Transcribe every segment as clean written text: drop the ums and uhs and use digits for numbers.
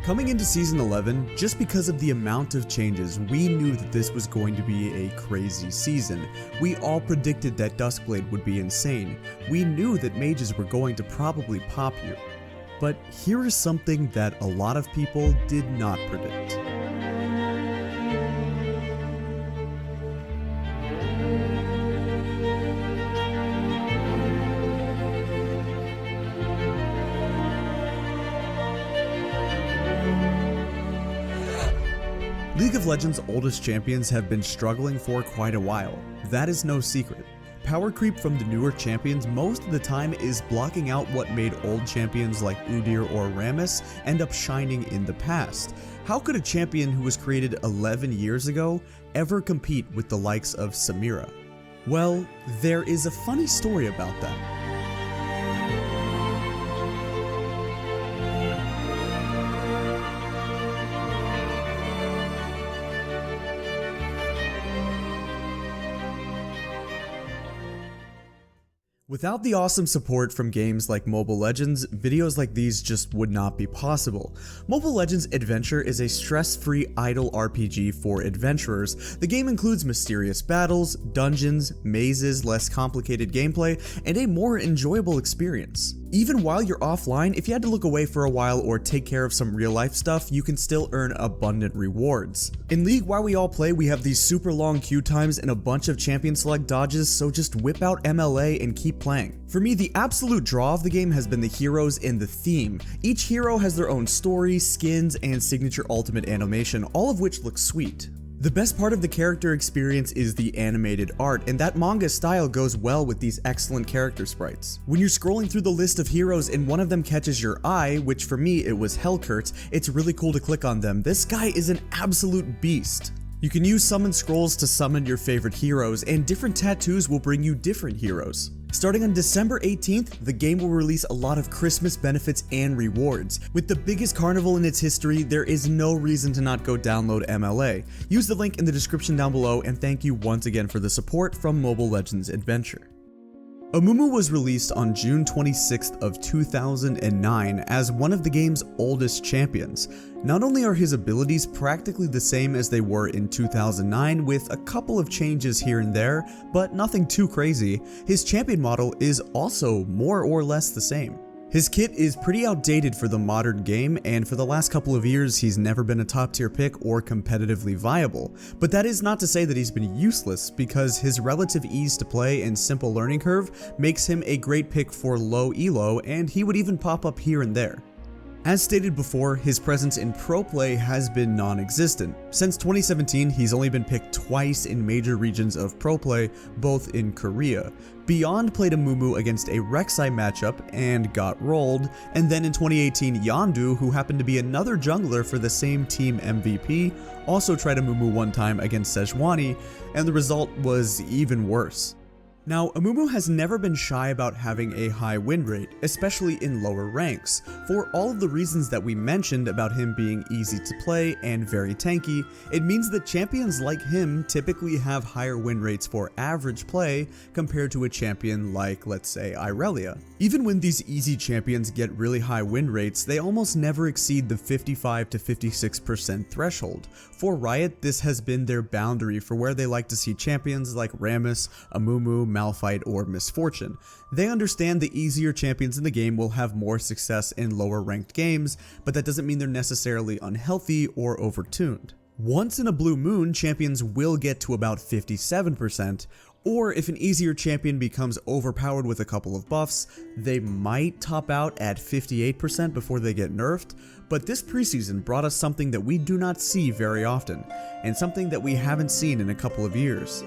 Coming into Season 11, just because of the amount of changes, we knew that this was going to be a crazy season. We all predicted that Duskblade would be insane. We knew that mages were going to probably pop you. But here is something that a lot of people did not predict. League of Legends' oldest champions have been struggling for quite a while. That is no secret. Power creep from the newer champions most of the time is blocking out what made old champions like Udyr or Rammus end up shining in the past. How could a champion who was created 11 years ago ever compete with the likes of Samira? Well, there is a funny story about that. Without the awesome support from games like Mobile Legends, videos like these just would not be possible. Mobile Legends Adventure is a stress-free idle RPG for adventurers. The game includes mysterious battles, dungeons, mazes, less complicated gameplay, and a more enjoyable experience. Even while you're offline, if you had to look away for a while or take care of some real-life stuff, you can still earn abundant rewards. In League, while we all play, we have these super long queue times and a bunch of champion select dodges, so just whip out MLA and keep playing. For me, the absolute draw of the game has been the heroes and the theme. Each hero has their own story, skins, and signature ultimate animation, all of which look sweet. The best part of the character experience is the animated art, and that manga style goes well with these excellent character sprites. When you're scrolling through the list of heroes and one of them catches your eye, which for me it was Hellkurt, it's really cool to click on them. This guy is an absolute beast. You can use summon scrolls to summon your favorite heroes, and different tattoos will bring you different heroes. Starting on December 18th, the game will release a lot of Christmas benefits and rewards. With the biggest carnival in its history, there is no reason to not go download MLA. Use the link in the description down below, and thank you once again for the support from Mobile Legends Adventure. Amumu was released on June 26th of 2009 as one of the game's oldest champions. Not only are his abilities practically the same as they were in 2009 with a couple of changes here and there, but nothing too crazy, his champion model is also more or less the same. His kit is pretty outdated for the modern game, and for the last couple of years he's never been a top tier pick or competitively viable. But that is not to say that he's been useless, because his relative ease to play and simple learning curve makes him a great pick for low elo, and he would even pop up here and there. As stated before, his presence in pro play has been non-existent. Since 2017, he's only been picked twice in major regions of pro play, both in Korea. Beyond played Amumu against a Rek'Sai matchup and got rolled, and then in 2018, Yondu, who happened to be another jungler for the same team MVP, also tried Amumu one time against Sejuani, and the result was even worse. Now, Amumu has never been shy about having a high win rate, especially in lower ranks. For all of the reasons that we mentioned about him being easy to play and very tanky, it means that champions like him typically have higher win rates for average play compared to a champion like, let's say, Irelia. Even when these easy champions get really high win rates, they almost never exceed the 55 to 56% threshold. For Riot, this has been their boundary for where they like to see champions like Rammus, Amumu, Malphite, or Misfortune. They understand the easier champions in the game will have more success in lower ranked games, but that doesn't mean they're necessarily unhealthy or overtuned. Once in a blue moon, champions will get to about 57%, or if an easier champion becomes overpowered with a couple of buffs, they might top out at 58% before they get nerfed, but this preseason brought us something that we do not see very often, and something that we haven't seen in a couple of years.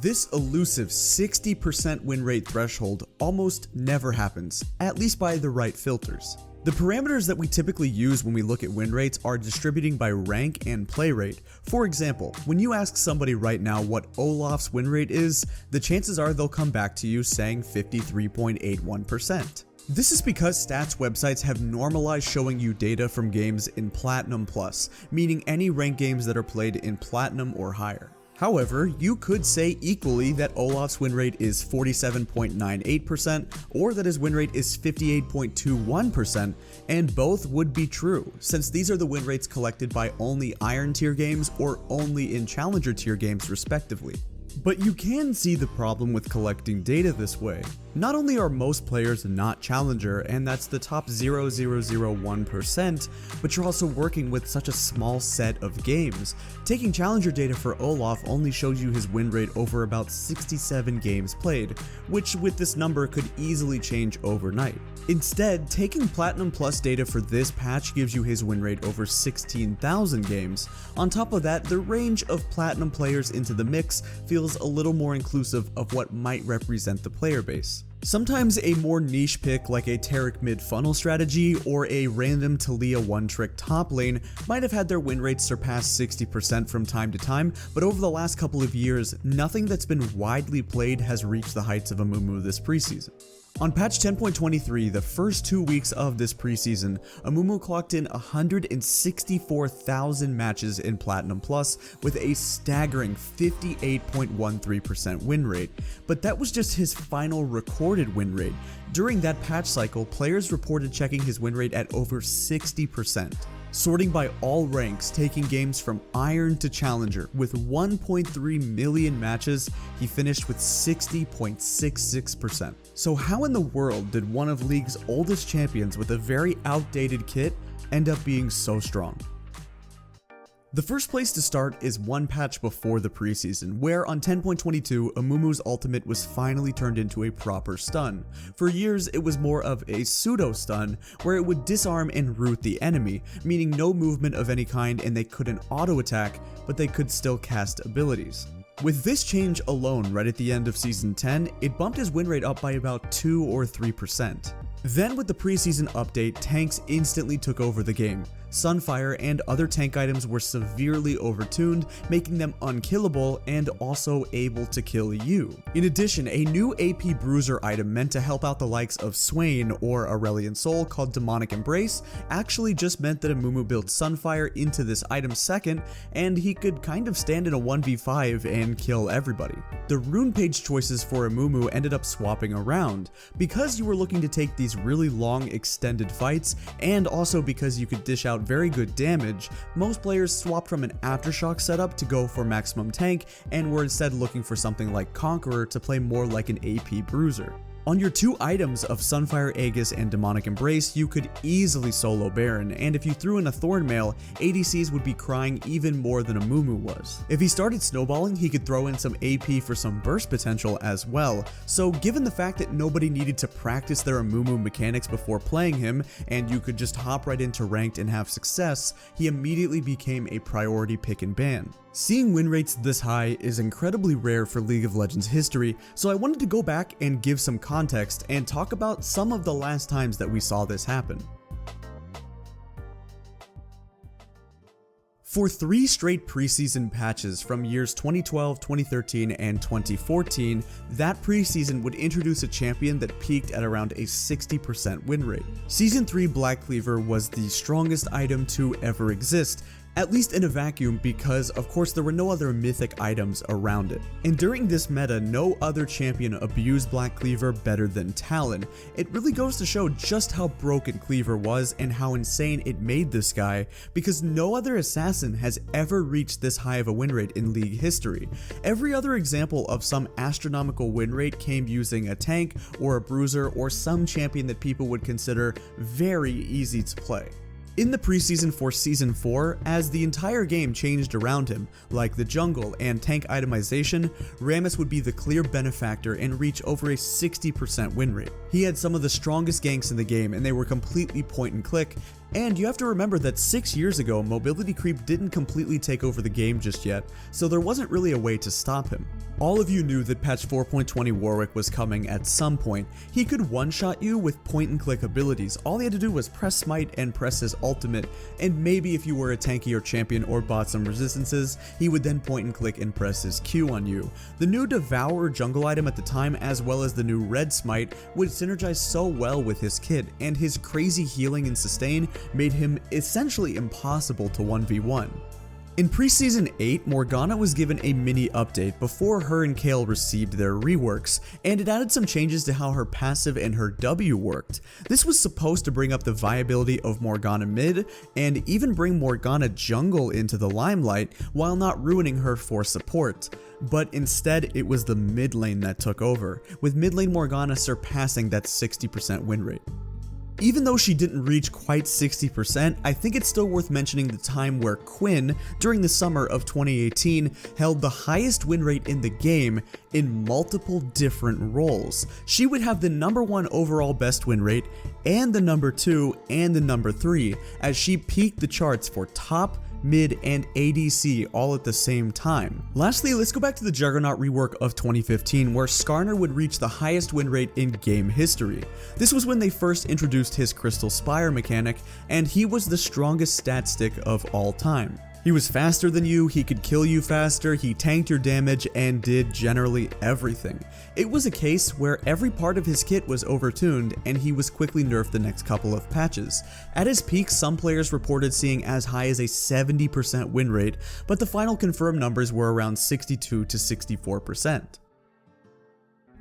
This elusive 60% win rate threshold almost never happens, at least by the right filters. The parameters that we typically use when we look at win rates are distributing by rank and play rate. For example, when you ask somebody right now what Olaf's win rate is, the chances are they'll come back to you saying 53.81%. This is because stats websites have normalized showing you data from games in Platinum Plus, meaning any ranked games that are played in Platinum or higher. However, you could say equally that Olaf's win rate is 47.98% or that his win rate is 58.21%, and both would be true, since these are the win rates collected by only Iron tier games or only in Challenger tier games respectively. But you can see the problem with collecting data this way. Not only are most players not Challenger, and that's the top 0.0001%, but you're also working with such a small set of games. Taking Challenger data for Olaf only shows you his win rate over about 67 games played, which with this number could easily change overnight. Instead, taking Platinum Plus data for this patch gives you his win rate over 16,000 games. On top of that, the range of Platinum players into the mix feels a little more inclusive of what might represent the player base. Sometimes a more niche pick like a Taric mid-funnel strategy or a random Talia one-trick top lane might have had their win rates surpass 60% from time to time, but over the last couple of years, nothing that's been widely played has reached the heights of Amumu this preseason. On patch 10.23, the first 2 weeks of this preseason, Amumu clocked in 164,000 matches in Platinum Plus with a staggering 58.13% win rate, but that was just his final recorded win rate. During that patch cycle, players reported checking his win rate at over 60%. Sorting by all ranks, taking games from Iron to Challenger, with 1.3 million matches, he finished with 60.66%. So how in the world did one of League's oldest champions with a very outdated kit end up being so strong? The first place to start is one patch before the preseason, where on 10.22, Amumu's ultimate was finally turned into a proper stun. For years, it was more of a pseudo-stun, where it would disarm and root the enemy, meaning no movement of any kind and they couldn't auto-attack, but they could still cast abilities. With this change alone right at the end of Season 10, it bumped his win rate up by about 2 or 3%. Then with the preseason update, tanks instantly took over the game. Sunfire and other tank items were severely overtuned, making them unkillable and also able to kill you. In addition, a new AP Bruiser item meant to help out the likes of Swain or Aurelion Sol called Demonic Embrace actually just meant that Amumu built Sunfire into this item second, and he could kind of stand in a 1v5 and kill everybody. The rune page choices for Amumu ended up swapping around. Because you were looking to take these really long extended fights, and also because you could dish out very good damage, most players swapped from an Aftershock setup to go for maximum tank and were instead looking for something like Conqueror to play more like an AP Bruiser. On your two items of Sunfire Aegis and Demonic Embrace, you could easily solo Baron, and if you threw in a Thornmail, ADCs would be crying even more than Amumu was. If he started snowballing, he could throw in some AP for some burst potential as well, so given the fact that nobody needed to practice their Amumu mechanics before playing him, and you could just hop right into ranked and have success, he immediately became a priority pick and ban. Seeing win rates this high is incredibly rare for League of Legends history, so I wanted to go back and give some context and talk about some of the last times that we saw this happen. For 3 straight preseason patches from years 2012, 2013, and 2014, that preseason would introduce a champion that peaked at around a 60% win rate. Season 3 Black Cleaver was the strongest item to ever exist, at least in a vacuum, because of course there were no other mythic items around it. And during this meta, no other champion abused Black Cleaver better than Talon. It really goes to show just how broken Cleaver was and how insane it made this guy, because no other assassin has ever reached this high of a win rate in League history. Every other example of some astronomical win rate came using a tank or a bruiser or some champion that people would consider very easy to play. In the preseason for Season 4, as the entire game changed around him, like the jungle and tank itemization, Rammus would be the clear benefactor and reach over a 60% win rate. He had some of the strongest ganks in the game and they were completely point and click, and you have to remember that 6 years ago, mobility creep didn't completely take over the game just yet, so there wasn't really a way to stop him. All of you knew that patch 4.20 Warwick was coming at some point. He could one-shot you with point-and-click abilities. All he had to do was press smite and press his ultimate, and maybe if you were a tankier champion or bought some resistances, he would then point-and-click and press his Q on you. The new Devourer jungle item at the time, as well as the new Red Smite, would synergize so well with his kit, and his crazy healing and sustain made him essentially impossible to 1v1. In Preseason 8, Morgana was given a mini update before her and Kayle received their reworks, and it added some changes to how her passive and her W worked. This was supposed to bring up the viability of Morgana mid, and even bring Morgana jungle into the limelight while not ruining her for support. But instead, it was the mid lane that took over, with mid lane Morgana surpassing that 60% win rate. Even though she didn't reach quite 60%, I think it's still worth mentioning the time where Quinn, during the summer of 2018, held the highest win rate in the game in multiple different roles. She would have the #1 overall best win rate, and the #2 and the #3, as she peaked the charts for top, mid, and ADC all at the same time. Lastly, let's go back to the Juggernaut rework of 2015, where Skarner would reach the highest win rate in game history. This was when they first introduced his Crystal Spire mechanic, and he was the strongest stat stick of all time. He was faster than you, he could kill you faster, he tanked your damage, and did generally everything. It was a case where every part of his kit was overtuned, and he was quickly nerfed the next couple of patches. At his peak, some players reported seeing as high as a 70% win rate, but the final confirmed numbers were around 62 to 64%.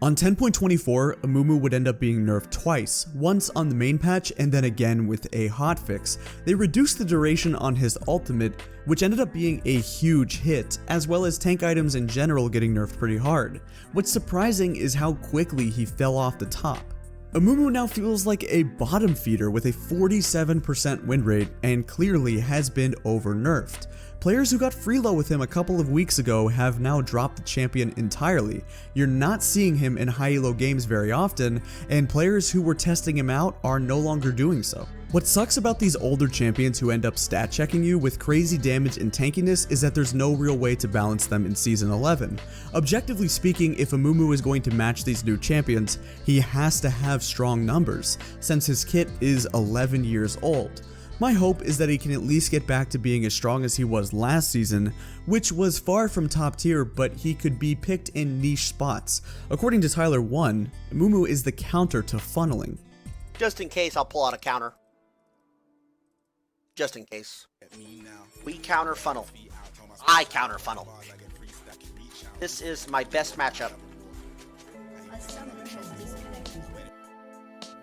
On 10.24, Amumu would end up being nerfed twice, once on the main patch and then again with a hotfix. They reduced the duration on his ultimate, which ended up being a huge hit, as well as tank items in general getting nerfed pretty hard. What's surprising is how quickly he fell off the top. Amumu now feels like a bottom feeder with a 47% win rate and clearly has been over-nerfed. Players who got free low with him a couple of weeks ago have now dropped the champion entirely. You're not seeing him in high elo games very often, and players who were testing him out are no longer doing so. What sucks about these older champions who end up stat checking you with crazy damage and tankiness is that there's no real way to balance them in Season 11. Objectively speaking, if Amumu is going to match these new champions, he has to have strong numbers, since his kit is 11 years old. My hope is that he can at least get back to being as strong as he was last season, which was far from top tier, but he could be picked in niche spots. According to Tyler1, Amumu is the counter to funneling. Just in case, I'll pull out a counter. Just in case. We counter funnel. I counter funnel. This is my best matchup.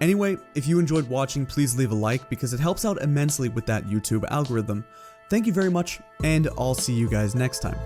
Anyway, if you enjoyed watching, please leave a like because it helps out immensely with that YouTube algorithm. Thank you very much, and I'll see you guys next time.